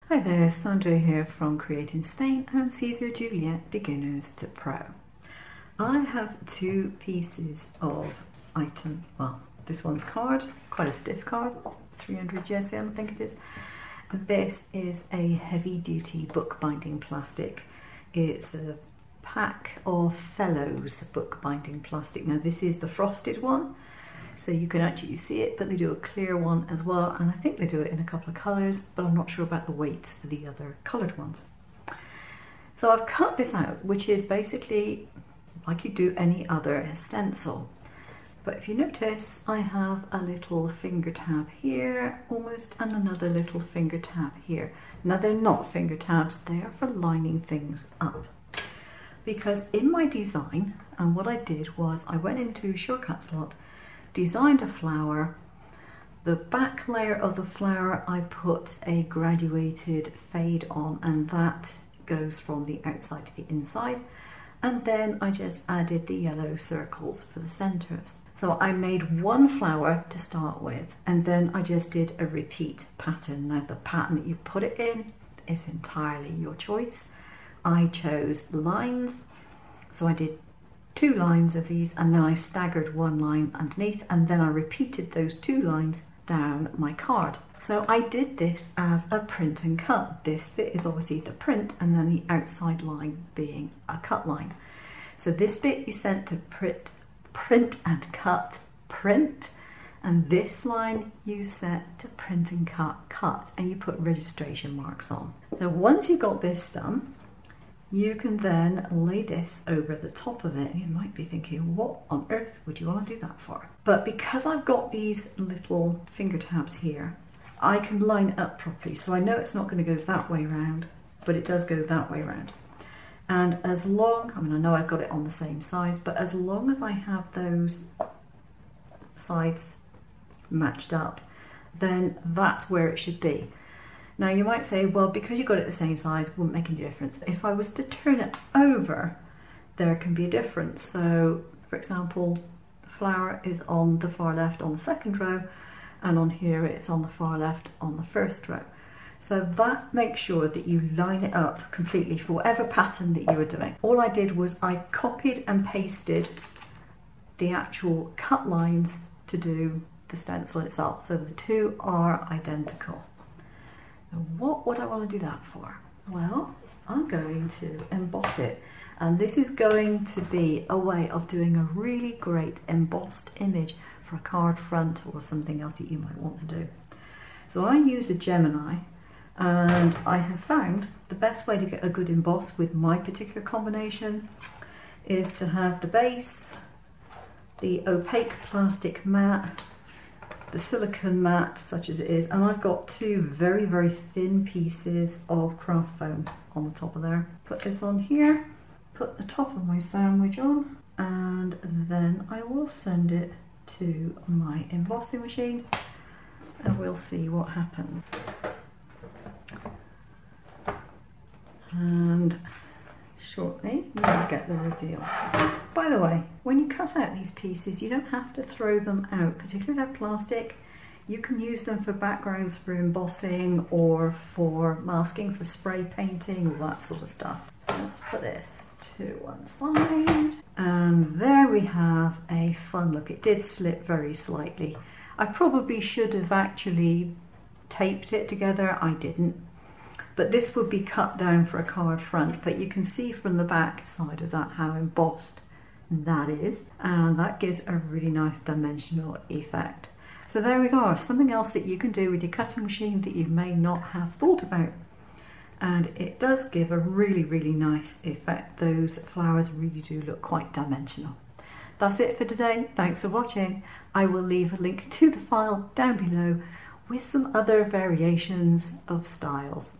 Hi there, Sandra here from createinspain and Siser Juliet Beginners to Pro. I have two pieces of item, well, this one's card, quite a stiff card, 300 GSM I think it is. This is a heavy duty bookbinding plastic. It's a pack of Fellows bookbinding plastic. Now this is the frosted one, so you can actually see it, but they do a clear one as well, and I think they do it in a couple of colours, but I'm not sure about the weights for the other coloured ones. So I've cut this out, which is basically like you do any other stencil. But if you notice, I have a little finger tab here almost, and another little finger tab here. Now they're not finger tabs, they are for lining things up. Because in my design, and what I did was I went into Shortcut slot, designed a flower. The back layer of the flower I put a graduated fade on, and that goes from the outside to the inside. And then I just added the yellow circles for the centers. So I made one flower to start with, and then I just did a repeat pattern. Now the pattern that you put it in is entirely your choice. I chose lines, so I did 2 lines of these, and then I staggered 1 line underneath, and then I repeated those 2 lines down my card. So I did this as a print and cut. This bit is obviously the print, and then the outside line being a cut line. So this bit you sent to print and cut, print, and this line you set to print and cut, and you put registration marks on. So once you've got this done, you can then lay this over the top of it. You might be thinking, what on earth would you want to do that for? But because I've got these little finger tabs here, I can line it up properly. So I know it's not going to go that way round, but it does go that way round. And as long, I mean, I know I've got it on the same size, but as long as I have those sides matched up, then that's where it should be. Now you might say, well, because you got it the same size, it wouldn't make any difference. If I was to turn it over, there can be a difference. So, for example, the flower is on the far left on the second row, and on here it's on the far left on the first row. So that makes sure that you line it up completely for whatever pattern that you are doing. All I did was I copied and pasted the actual cut lines to do the stencil itself. So the two are identical. And what would I want to do that for? Well, I'm going to emboss it, and this is going to be a way of doing a really great embossed image for a card front or something else that you might want to do. So I use a Gemini, and I have found the best way to get a good emboss with my particular combination is to have the base, the opaque plastic mat, the silicone mat such as it is, and I've got 2 very, very thin pieces of craft foam on the top of there. Put this on here, put the top of my sandwich on, and then I will send it to my embossing machine and we'll see what happens. And shortly you will get the reveal. By the way, when you cut out these pieces, you don't have to throw them out, particularly if they're plastic. You can use them for backgrounds for embossing or for masking, for spray painting, all that sort of stuff. So let's put this to one side. And there we have a fun look. It did slip very slightly. I probably should have actually taped it together. I didn't. But this would be cut down for a card front, but you can see from the back side of that how embossed that is, and that gives a really nice dimensional effect. So there we go, something else that you can do with your cutting machine that you may not have thought about, and it does give a really, really nice effect. Those flowers really do look quite dimensional. That's it for today. Thanks for watching. I will leave a link to the file down below with some other variations of styles.